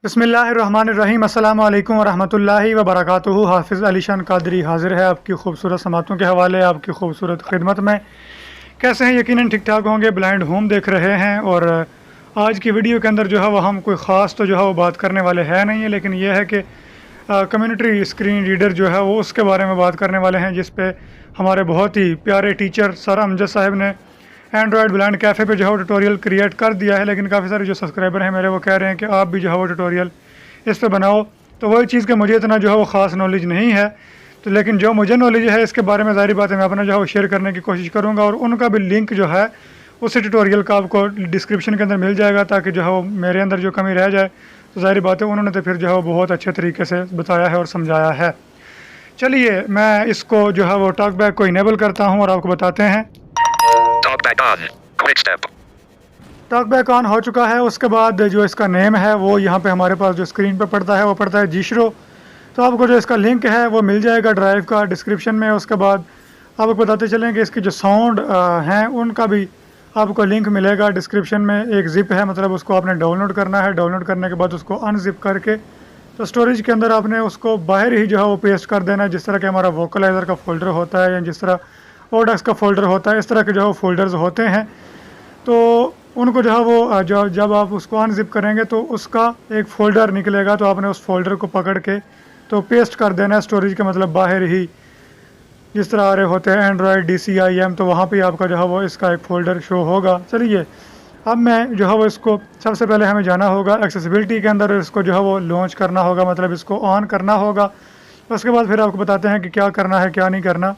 बिस्मिल्लाहिर्रहमानिर्रहीम अस्सलामु अलैकुम वरहमतुल्लाहि वबरकातुहू। हाफिज़ अलीशान कादरी हाज़िर है आपकी खूबसूरत समातों के हवाले आपकी खूबसूरत खिदमत में। कैसे हैं? यकीनन ठीक ठाक होंगे। ब्लाइंड होम देख रहे हैं और आज की वीडियो के अंदर जो है वो हम कोई ख़ास तो जो है वो बात करने वाले हैं नहीं है, लेकिन यह है कि कम्यूनिटी स्क्रीन रीडर जो है वो उसके बारे में बात करने वाले हैं, जिस पे हमारे बहुत ही प्यारे टीचर सर अमजद साहब ने एंड्रॉयड ब्लाइंड कैफ़े पे जो है वो ट्यूटोरियल क्रिएट कर दिया है। लेकिन काफ़ी सारे जो सब्सक्राइबर हैं मेरे वो कह रहे हैं कि आप भी जो है वो ट्यूटोरियल इस पे बनाओ। तो वही चीज़ कि मुझे इतना जो है वो ख़ास नॉलेज नहीं है, तो लेकिन जो मुझे नॉलेज है इसके बारे में ज़ाहिर बात है मैं अपना जो है वो शेयर करने की कोशिश करूँगा। और उनका भी लिंक जो है उसी ट्यूटोरियल का आपको डिस्क्रिप्शन के अंदर मिल जाएगा, ताकि जो है वो मेरे अंदर जो कमी रह जाए तो ज़ाहिर बात है उन्होंने तो फिर जो है वो बहुत अच्छे तरीके से बताया है और समझाया है। चलिए मैं इसको जो है वो टॉकबैक को इनेबल करता हूँ और आपको बताते हैं। टॉकबैक ऑन हो चुका है। उसके बाद जो इसका नेम है वो यहाँ पे हमारे पास जो स्क्रीन पे पड़ता है वो पड़ता है जीशरो। तो आपको जो इसका लिंक है वो मिल जाएगा ड्राइव का डिस्क्रिप्शन में। उसके बाद आपको बताते चलें कि इसकी जो साउंड हैं उनका भी आपको लिंक मिलेगा डिस्क्रिप्शन में। एक ज़िप है, मतलब उसको आपने डाउनलोड करना है। डाउनलोड करने के बाद उसको अनजिप करके तो स्टोरेज के अंदर आपने उसको बाहर ही जो है वो पेस्ट कर देना है। जिस तरह के हमारा वोकलाइज़र का फ़ोल्डर होता है या जिस तरह ओडेक्स का फ़ोल्डर होता है, इस तरह के जो है फ़ोल्डर्स होते हैं। तो उनको जो है वो जब आप उसको अनजिप करेंगे तो उसका एक फ़ोल्डर निकलेगा, तो आपने उस फोल्डर को पकड़ के तो पेस्ट कर देना है स्टोरेज के मतलब बाहर ही, जिस तरह आ रहे होते हैं एंड्रॉयड DCIM, तो वहाँ पे आपका जो है वो इसका एक फ़ोल्डर शो होगा। चलिए अब मैं जो है वो इसको सबसे पहले हमें जाना होगा एक्सेसिबिलिटी के अंदर, इसको जो है वो लॉन्च करना होगा, मतलब इसको ऑन करना होगा। उसके बाद फिर आपको बताते हैं कि क्या करना है क्या नहीं करना।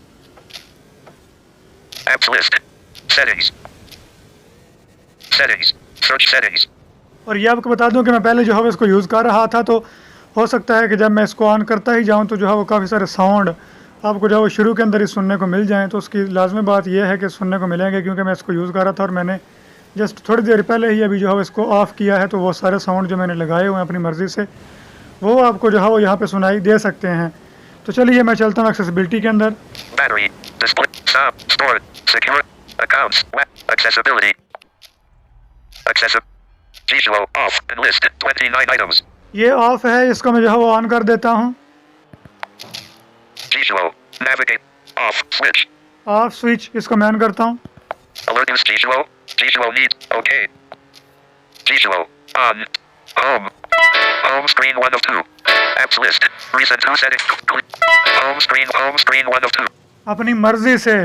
और ये आपको बता दूं कि मैं पहले जो है इसको यूज़ कर रहा था, तो हो सकता है कि जब मैं इसको ऑन करता ही जाऊं तो जो है वो काफ़ी सारे साउंड आपको जो है वो शुरू के अंदर ही सुनने को मिल जाएं। तो उसकी लाजमी बात यह है कि सुनने को मिलेंगे, क्योंकि मैं इसको यूज़ कर रहा था और मैंने जस्ट थोड़ी देर पहले ही अभी जो है इसको ऑफ़ किया है। तो वो सारे साउंड जो मैंने लगाए हुए हैं अपनी मर्ज़ी से वो आपको जो है वो यहाँ पर सुनाई दे सकते हैं। तो चलिए मैं चलता हूँ एक्सेसिबिलिटी के अंदर। ये ऑफ है, इसको मैं जो है वो ऑन कर देता हूँ। ऑफ स्विच इसको मैं ऑन करता हूँ। Home screen 1 of 2. Apps list. Recent 2 settings. Home screen 1 of 2. अपनी मर्जी से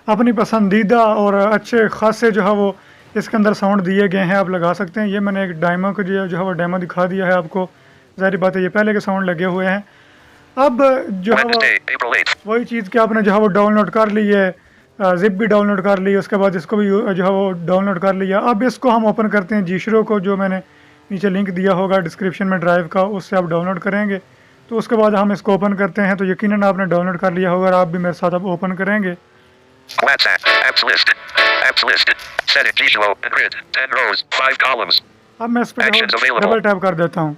अपनी पसंदीदा और अच्छे खासे जो है वो इसके अंदर साउंड दिए गए हैं, आप लगा सकते हैं। ये मैंने एक डायमो को जो है वो डेमो दिखा दिया है आपको। ज़ाहिर बात है ये पहले के साउंड लगे हुए हैं। अब जो है वो वही चीज़ कि आपने जो है वो डाउनलोड कर ली है, ज़िप भी डाउनलोड कर ली, उसके बाद इसको भी जो है वो डाउनलोड कर लिया। अब इसको हम ओपन करते हैं जीशरो को, जो मैंने नीचे लिंक दिया होगा डिस्क्रिप्शन में ड्राइव का, उससे आप डाउनलोड करेंगे। तो उसके बाद हम इसको ओपन करते हैं। तो यकीनन आपने डाउनलोड कर लिया होगा और आप भी मेरे साथ अब ओपन करेंगे। अब मैं इस पर डबल टैप कर देता हूँ।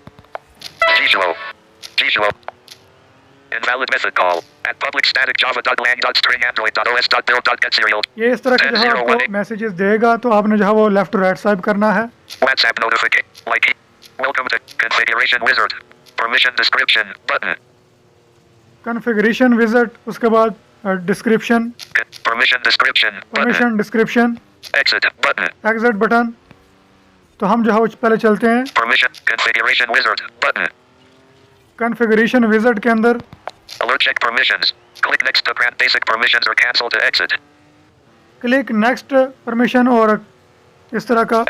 ये इस तरह के जो है आपको मैसेजेस देगा, तो आपने जो है वो लेफ्ट टू राइट स्वाइप करना है। कॉन्फ़िगरेशन विज़िट, उसके बाद description, permission description, exit button. तो हम जो है पहले चलते हैं कॉन्फ़िगरेशन विज़िट के अंदर। क्लिक नेक्स्ट परमिशन और इस तरह का।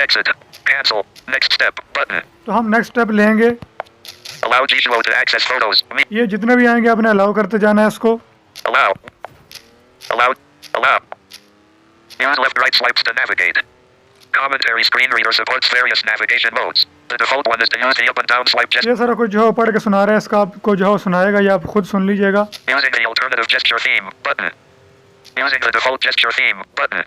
तो हम नेक्स्ट स्टेप लेंगे। ये जितने भी आएंगे आपने अलाउ करते जाना है इसको। Commentary screen reader supports various navigation modes. The default one is to use the up and down swipe gesture. ये सारा कुछ जो पढ़ के सुना रहा है, इसका आपको जो सुनाएगा या आप खुद सुन लीजिएगा। Using the alternative gesture theme button. Using the default gesture theme button.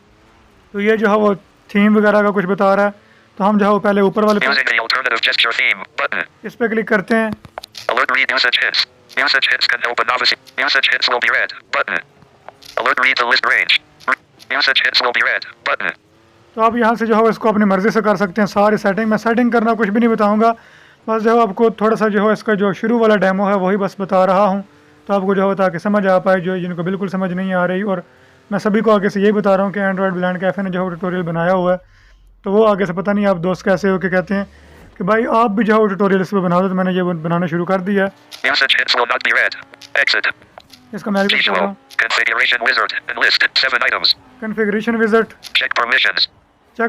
तो ये जो है वो थीम वगैरह का कुछ बता रहा है। तो हम जो है पहले ऊपर वाले Using the alternative gesture theme button. इस पे क्लिक करते हैं। Alert read usage hits. Usage hits can open novice. Usage hits will be read button. Alert read the list range. Usage hits will be read button. तो आप यहाँ से जो है इसको अपनी मर्ज़ी से कर सकते हैं सारी सेटिंग। मैं सेटिंग करना कुछ भी नहीं बताऊँगा, बस जो है आपको थोड़ा सा जो है इसका जो शुरू वाला डेमो है वही बस बता रहा हूँ, तो आपको जो है ताकि समझ आ पाए जो जिनको बिल्कुल समझ नहीं आ रही। और मैं सभी को आगे से यही बता रहा हूँ कि एंड्रॉयड ब्लाइंड कैफ़े ने जो है ट्यूटोरियल बनाया हुआ है, तो वो आगे से पता नहीं आप दोस्त कैसे हो कि कहते हैं कि भाई आप भी जो है ट्यूटोरियल इस पर बना दो, तो मैंने ये बनाना शुरू कर दिया है। इसका मैं भी बता रहा हूँ। कॉन्फ़िगरेशन विज़िट, चेक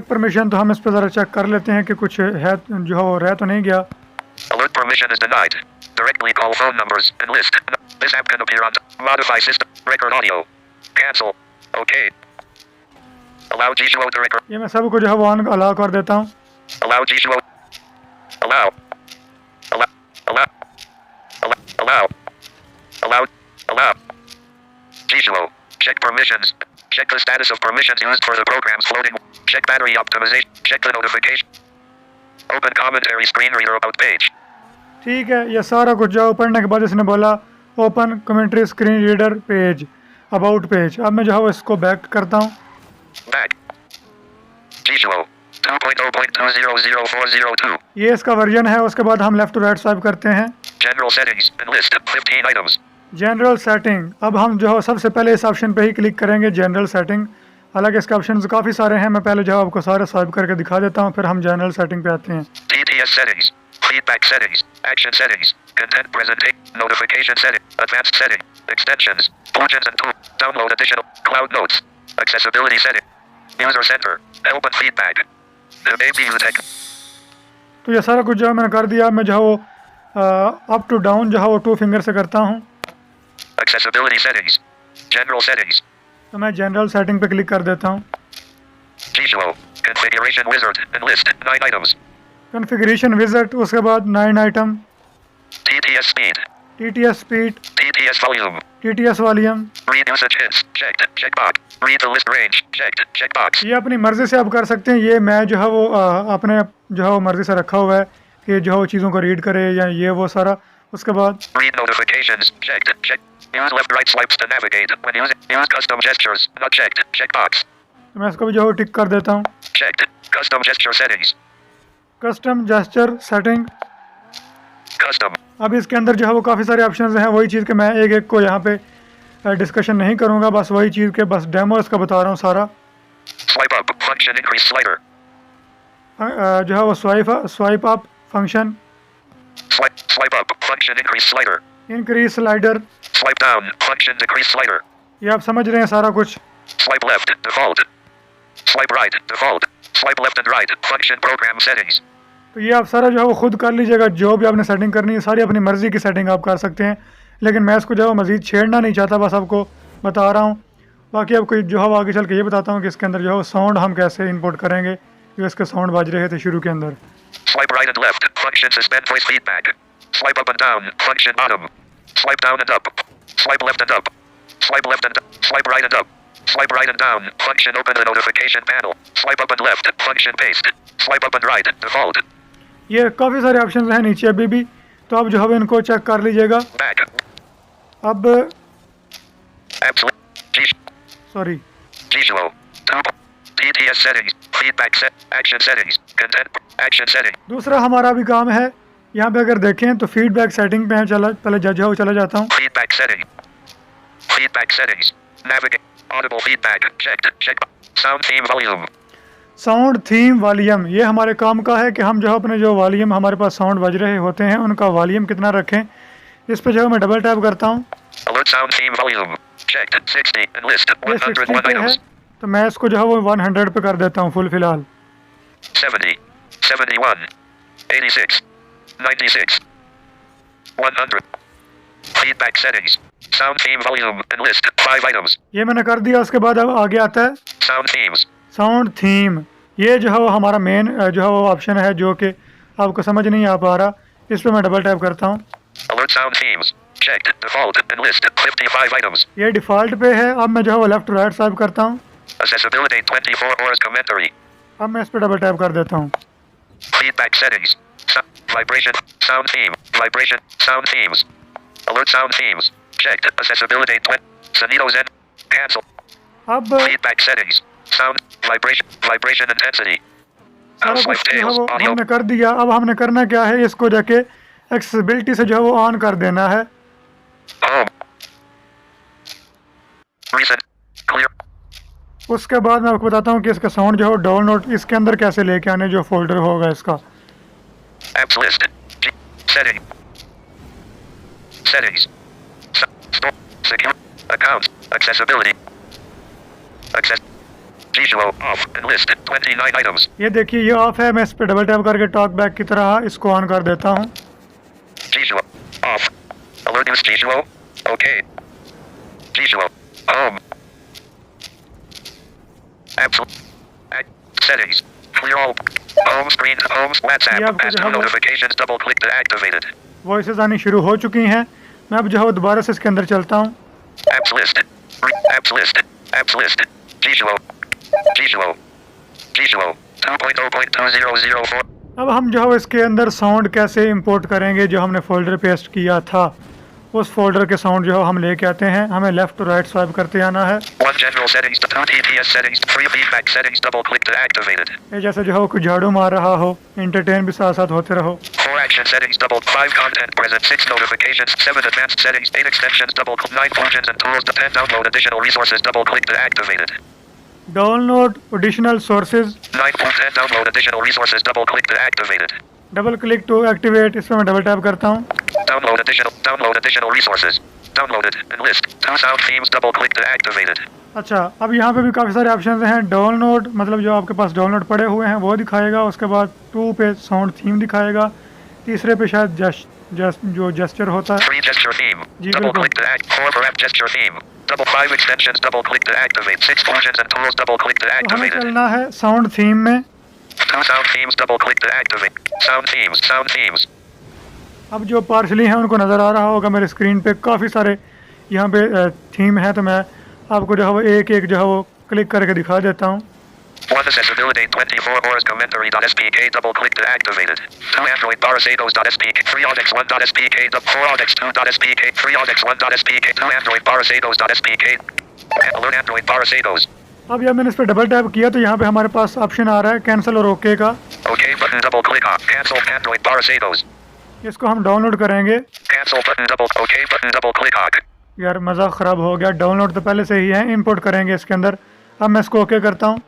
परमिशन, तो हम इस पर ज़रा चेक कर लेते हैं कि कुछ है जो है वो रह तो नहीं गया। Alert permission is denied. Directly call phone numbers and list. This app can appear on modify system. Record audio. Cancel. Okay. Allow G-Show to record. ये मैं सबको जो है वो ऑन अलाउ कर देता हूँ। Allow G-Show. Allow. Allow. Allow. Allow. Allow. Allow. G-Show. Check permissions. Check the status of permissions used for the programs floating. Check battery optimization. Check the notification. Open commentary screen reader about page. ठीक है, ये सारा कुछ जो पढ़ने के बाद इसने बोला open commentary screen reader page, about page. अब मैं जो है इसको बैक करता हूँ। Back. G-Show 2.0.200402. ये इसका वर्जन है। उसके बाद हम लेफ्ट टू राइट स्वाइप करते हैं। General settings and list 15 items. General setting, अब हम जो है सबसे पहले इस ऑप्शन पे ही क्लिक करेंगे, जनरल सेटिंग। हालांकि इसके ऑप्शंस काफ़ी सारे हैं, मैं पहले जो है आपको सारे स्वाइप करके दिखा देता हूँ, फिर हम जनरल सेटिंग पे आते हैं। TTS settings, feedback settings, action settings, content presentation, notification setting, advanced setting, extensions, plugins and tools, download additional, cloud notes, accessibility setting, user center, help and feedback, the baby tech. तो ये सारा कुछ जो है मैंने कर दिया। मैं जो है वो अप टू डाउन जो है वो 2 फिंगर से करता हूँ। Accessibility settings, general settings. तो मैं जनरल सेटिंग पे क्लिक कर देता हूँ। G-Show, configuration wizard and list 9 items. Configuration visit, उसके बाद 9 item. TTS speed, TTS speed, TTS volume, TTS volume. read usage hints, checked, checkbox, read the list range, checked, checkbox. ये अपनी मर्ज़ी से आप कर सकते हैं। ये मैं जो है वो अपने जो है वो मर्ज़ी से रखा हुआ है कि जो है वो चीज़ों को रीड करे या ये वो सारा। उसके बाद Read notifications, checked, check. Use left right swipes to navigate when using. Use custom gestures, not checked, checkbox. तो मैं इसको भी जो है टिक कर देता हूँ। Checked, custom gesture settings, custom gesture setting. custom, अब इसके अंदर जो है वो काफ़ी सारे ऑप्शंस हैं। वही चीज़ के मैं एक एक को यहाँ पे डिस्कशन नहीं करूँगा, बस वही चीज़ के बस डेमो इसका बता रहा हूँ सारा। swipe up, function increase slider, जो है वो swipe up function, swipe up, function increase slider, increase slider. swipe down, function decrease slider, ये आप समझ रहे हैं सारा कुछ। swipe left, default, swipe right, default, swipe left and right, function program settings, तो ये आप सारा जो है वो खुद कर लीजिएगा। जो भी आपने सेटिंग करनी है सारी अपनी मर्ज़ी की सेटिंग आप कर सकते हैं, लेकिन मैं इसको जो है मज़ीद छेड़ना नहीं चाहता, बस आपको बता रहा हूँ। बाकी आपको जो है आगे चल के ये बताता हूँ कि इसके अंदर जो है वो साउंड हम कैसे इंपोर्ट करेंगे, जो इसके साउंड बाज रहे थे शुरू के अंदर। swipe right and left, function suspend voice feedback, swipe up and down, function bottom, swipe down and up, swipe left and up, swipe left and swipe right and up, swipe right and down, function open the notification panel, swipe up and left, function paste, swipe up and right, default, ये काफ़ी सारे option हैं नीचे अभी भी, तो आप जो है इनको चेक कर लीजिएगा। back, अब sorry G-Show, 2, TTS settings, feedback set, action settings, content, action setting, दूसरा हमारा भी काम है। यहाँ पे अगर देखें तो फीडबैक सेटिंग पे पहले चला जाता हूँ। feedback setting, feedback settings, navigate, audible feedback, checked, check, sound theme volume, sound theme volume, ये हमारे काम का है कि हम जो है अपने जो वॉल्यूम हमारे पास साउंड बज रहे होते हैं उनका वॉल्यूम कितना रखें। इस पे जो है मैं डबल टैप करता हूँ। alert sound theme volume, checked, 60 and list, ये 60 101 पे है, items, तो मैं इसको जो है वो 100 पे कर देता हूँ फिलहाल। 70, 71, 86, 96, 100, feedback settings, sound theme volume and list, 5 items, ये मैंने कर दिया। उसके बाद अब आगे आता है sound themes, साउंड थीम। ये जो है वो हमारा मेन जो है वो ऑप्शन है जो कि आपको समझ नहीं आ पा रहा। इस पर मैं डबल टैप करता हूँ। alert sound themes, checked, default and list, 55 items, ये डिफ़ॉल्ट पे है। अब मैं जो है वो लेफ्ट राइट स्वाइप करता हूँ। accessibility 24 hours commentary, अब मैं इस पर डबल टैप कर देता हूँ। feedback settings, vibration, sound theme, vibration, sound themes, alert sound themes, checked, accessibility 20, sonidos and cancel, अब feedback settings, sound, vibration intensity, सारा Housewife कुछ जो है Tales. वो Audio. हमने कर दिया। अब हमने करना क्या है, इसको जाके एक्सेसिबिलिटी से जो है वो ऑन कर देना है। Home. Recent. Clear. उसके बाद मैं आपको बताता हूँ कि इसका साउंड जो है डाउनलोड इसके अंदर कैसे लेके आने, जो फोल्डर होगा इसका। Apps list. Setting. Settings. Store. Secure. Accounts. Accessibility. Access. Geo off and list 29 items. ये देखिए ये ऑफ है, मैं इस पर डबल टैप करके टॉक बैक की तरह इसको ऑन कर देता हूँ। Geo off. Alert news Geo. Okay. Geo. Home. Apps. Settings. Clear all. Home screen. Homes. WhatsApp. Yeah, Past two notifications. Double click to activate it. Voices आनी शुरू हो चुकी हैं। मैं अब जो है वो दोबारा से इसके अंदर चलता हूँ। Apps list. Apps list. Apps list. Geo. Geo. Geo. 2.0.2004. अब हम जो है वो इसके अंदर साउंड कैसे इंपोर्ट करेंगे, जो हमने फोल्डर पेस्ट किया था उस फोल्डर के साउंड जो है हम लेके आते हैं। हमें लेफ्ट टू राइट स्वाइप करते आना है। One general settings. Two TPS settings. Three feedback settings. Double click to activate it. ये जैसे जो है वो कुछ झाड़ू मार रहा हो, एंटरटेन भी साथ साथ होते रहो। Four action settings. Double. Five content present. Six notifications. Seven advanced settings. Eight extensions. Double. Nine functions and tools. 10 download additional resources. Double click to activate it. Download additional sources. 9.10 download additional resources. Double click to activate it. Double click to activate, इस पर मैं double tap करता हूँ। Download additional resources. Downloaded and list. Two sound themes. Double click to activate it. अच्छा, अब यहाँ पे भी काफ़ी सारे ऑप्शन हैं। डाउनलोड मतलब जो आपके पास डाउनलोड पड़े हुए हैं वो दिखाएगा। उसके बाद 2 पे साउंड थीम दिखाएगा। तीसरे पे शायद जो जेस्चर होता है। Free gesture theme. जी Double बिल्कुल। click to act. 4 for app gesture theme. Double 5 extensions. Double click to activate. 6 functions and tools. Double click to तो हमें activate it. चलना है साउंड थीम में। Two sound themes. Double click to activate. Sound themes. Sound themes. अब जो partially हैं उनको नज़र आ रहा होगा मेरे स्क्रीन पे काफ़ी सारे यहाँ पे थीम है, तो मैं आपको जो है वो एक एक जो है वो क्लिक करके दिखा देता हूँ। One accessibility 24 hours commentary.spk. Double click to activate it. Two Android barasados.spk. 3 audex1.spk. 4 audex2.spk. 3 audex1.spk. 2 Android barasados.spk. Alert Android barasados. अब जब मैंने इस पर डबल टैप किया तो यहाँ पे हमारे पास ऑप्शन आ रहा है कैंसिल और ओके का। Okay button. Double click on. Cancel Android barasados. इसको हम डाउनलोड करेंगे। Cancel button. Double OK button. Double click on. यार मज़ा ख़राब हो गया, डाउनलोड तो पहले से ही है, इंपोर्ट करेंगे इसके अंदर। अब मैं इसको ओके करता हूँ।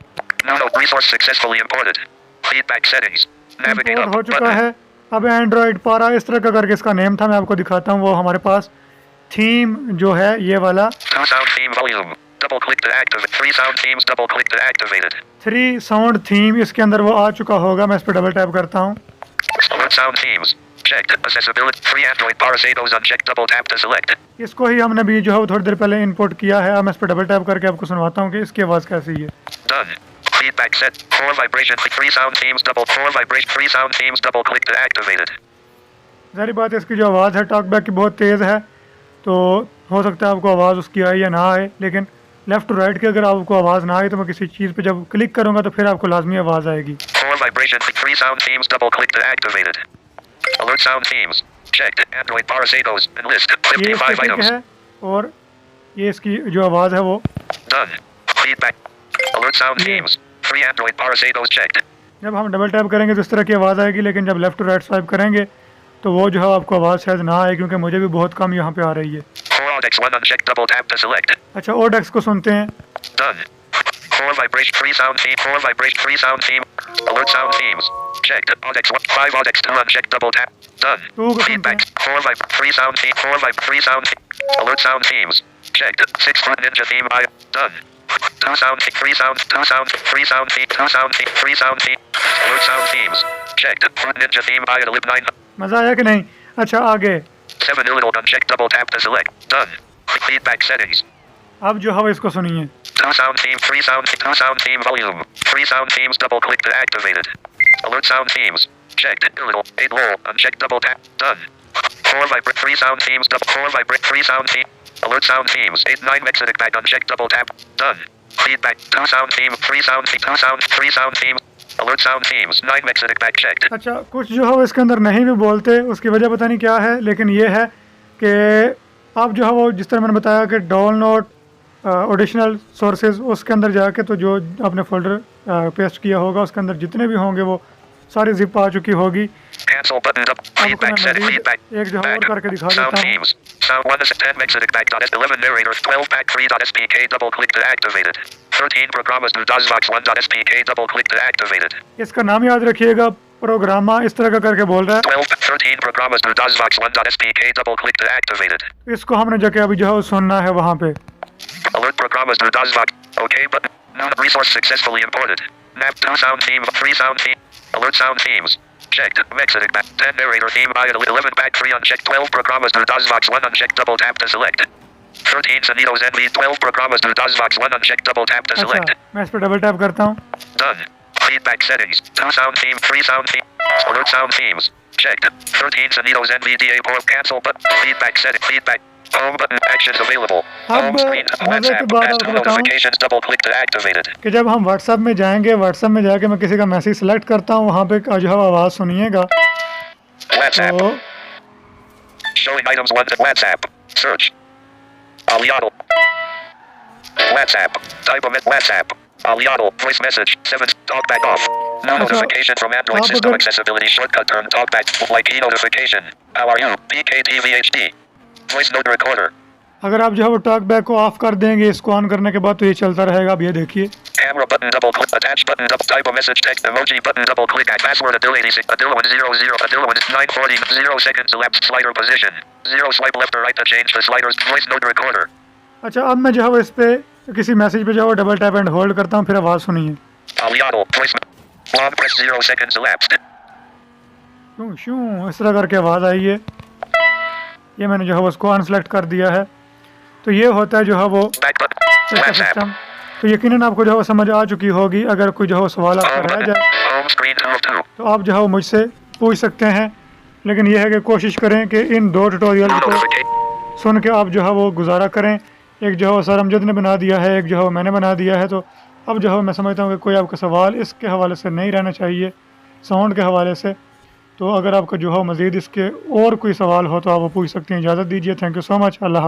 No resource successfully imported. Feedback settings. Navigate import up हो चुका button. है। अब एंड्रॉयड पारा इस तरह का करके इसका नेम था, मैं आपको दिखाता हूँ। वो हमारे पास थीम जो है ये वाला Two sound theme volume. Double click to activate. 3 sound themes. Double click to activate it. 3 sound theme इसके अंदर वो आ चुका होगा। मैं इस पर डबल टैप करता हूँ। Alert sound themes. Checked. Accessibility. 3 Android barasados unchecked. Double tap to select. इसको ही हमने भी जो है वो थोड़ी देर पहले इंपोर्ट किया है। अब मैं इस पर डबल टैप करके आपको सुनवाता हूँ कि इसकी आवाज़ कैसी है। Done. Feedback set. 4 vibration. 3 sound themes. Double 4 vibration. 3 sound themes. Double click to activate it. ज़ाहिर बात है इसकी जो आवाज़ है टॉकबैक की बहुत तेज़ है, तो हो सकता है आपको आवाज़ उसकी आए या ना आए, लेकिन लेफ़्ट टू राइट की अगर आपको आवाज़ ना आए तो मैं किसी चीज़ पे जब क्लिक करूँगा तो फिर आपको लाजमी आवाज़ आएगी। 4 vibration. 3 sound themes. Double click to activate it. Alert sound themes. Checked. Android barasados and list. ये 55 इसका items. है और ये इसकी जो आवाज़ है वो। Done. Feedback. Alert sound themes. 3 Android barasados checked. जब हम डबल टैप करेंगे तो इस तरह की आवाज़ आएगी, लेकिन जब लेफ़्ट टू राइट स्वाइप करेंगे तो वो जो है आपको आवाज़ शायद ना आए, क्योंकि मुझे भी बहुत कम यहाँ पे आ रही है। 4 audex 1 unchecked. Double tap to select. अच्छा, ओडेक्स को सुनते हैं। Done. 4 vibration. 3 sound theme. 4 vibration. 3 sound theme. Alert sound themes. Checked. Audex 1. 5 audex 2 unchecked. Double tap. Done. Feedback. 4 3 sound theme. 4 3 sound theme. Alert sound themes. Checked. 6 foot ninja theme. Done. 2 sound theme. 3 sound. 2 sound. 3 sound theme. 2 sound theme. 3 sound theme. Alert sound themes. Checked. Foot ninja theme. Lib 9. मज़ा आया कि नहीं? अच्छा, आगे 7 illegal unchecked. Double tap to select. Done. Feedback settings. अब जो है वो इसको सुनिए। 2 sound theme. 3 sound. 2 sound theme volume. 3 sound themes. Double click to activate it. Alert sound themes. Checked. Illegal. 8 low. Unchecked. Double tap. Done. 4 vibrate. 3 sound themes. Double 4 vibrate. 3 sound theme. Alert sound themes. 8 9 Mexidic back. Unchecked. Double tap. Done. Feedback. 2 sound theme. 3 sound theme. 2 sound. 3 sound themes. Alert sound themes. 9 Mexidic back checked. अच्छा, कुछ जो है वो इसके अंदर नहीं भी बोलते, उसकी वजह पता नहीं क्या है, लेकिन ये है कि आप जो है वो जिस तरह मैंने बताया कि डाउनलोड एडिशनल सोर्सेज उसके अंदर जाके तो जो आपने फोल्डर पेस्ट किया होगा उसके अंदर जितने भी होंगे वो सारी जिप आ चुकी होगी। Cancel button up. आपको मैं Feedback set. मजीद Feedback. एक जो है और Back. करके दिखा Sound देता हूँ। themes. Sound 1 is 10 Mexic back dot 11 narrator 12 back 3 dot SPK double click to activated. 13 programas do DOSVOX 1 dot SPK double click to activated. इसका नाम याद रखिएगा, प्रोग्रामा इस तरह का करके बोल रहा है। 13 programas do DOSVOX 1 dot SPK double click to activated. इसको हमने जाके अभी जो है सुनना है वहाँ पे। Alert programas do DOSVOX. Okay button. New resource successfully imported. Nap 2 sound theme 3 sound theme. Alert sound themes. Checked. Mexic back 10 narrator theme by 11 back 3 unchecked 12 programas do DOSVOX 1 unchecked double tap to select. 13 sonidos NV 12 programas do DOSVOX 1 unchecked double tap to select. अच्छा, मैं इस पे double tap करता हूँ। Done. Feedback settings. 2 sound theme 3 sound theme. Alert sound themes. Checked. 13 sonidos NVDA port cancel button. Feedback setting. Feedback. Home button actions available. Home screen. WhatsApp. Past notifications double click to activated. कि जब हम WhatsApp में जाएंगे, WhatsApp में जाके मैं किसी का मैसेज सेलेक्ट करता हूँ, वहाँ पे जो है आवाज़ सुनिएगा। WhatsApp. तो Showing items 1 to WhatsApp. Search. Aliado. WhatsApp. Type of it. WhatsApp. Aliado. Voice message. 7. Talkback off. No notification from Android system accessibility shortcut term talkback. Like e-notification. How are you? PKTVHD. Voice note recorder. अगर आप जो है वो talk back को of कर देंगे इसको on करने के बाद तो ये चलता रहेगा। अब ये देखिए, Camera button double click. Attach button double type of message text emoji button double click. Add password ability. Adilwan 00. Adilwan 940. 0 seconds elapsed. Slider position. 0 swipe left or right to change the sliders. Voice note recorder. अच्छा अब मैं जो है वो इस पे किसी message पे जो है वो डबल टैप एंड होल्ड करता हूँ, फिर आवाज़ सुनिए। Aliado. Voice. Long press 0 seconds elapsed. शूं शूं इस तरह करके आवाज़ आई है। ये मैंने जो है उसको अनसेलेक्ट कर दिया है। तो ये होता है जो है वो Back button. WhatsApp. सिस्टम। तो यकीनन आपको जो है वो समझ आ चुकी होगी। अगर कोई जो है वो सवाल आपका Home रह button. जाए Home screen 2 of 2. तो आप जो है वो मुझसे पूछ सकते हैं, लेकिन यह है कि कोशिश करें कि इन 2 ट्यूटोरियल को Notification. सुन के आप जो है वो गुजारा करें। एक जो है वो सर अमजद ने बना दिया है, एक जो है वो मैंने बना दिया है। तो अब जो है मैं समझता हूँ कि कोई आपका सवाल इसके हवाले से नहीं रहना चाहिए, साउंड के हवाले से। तो अगर आपका जो है मज़ीद इसके और कोई सवाल हो तो आप वो पूछ सकते हैं। इजाज़त दीजिए। Thank you so much. अल्लाह हाफ़िज़।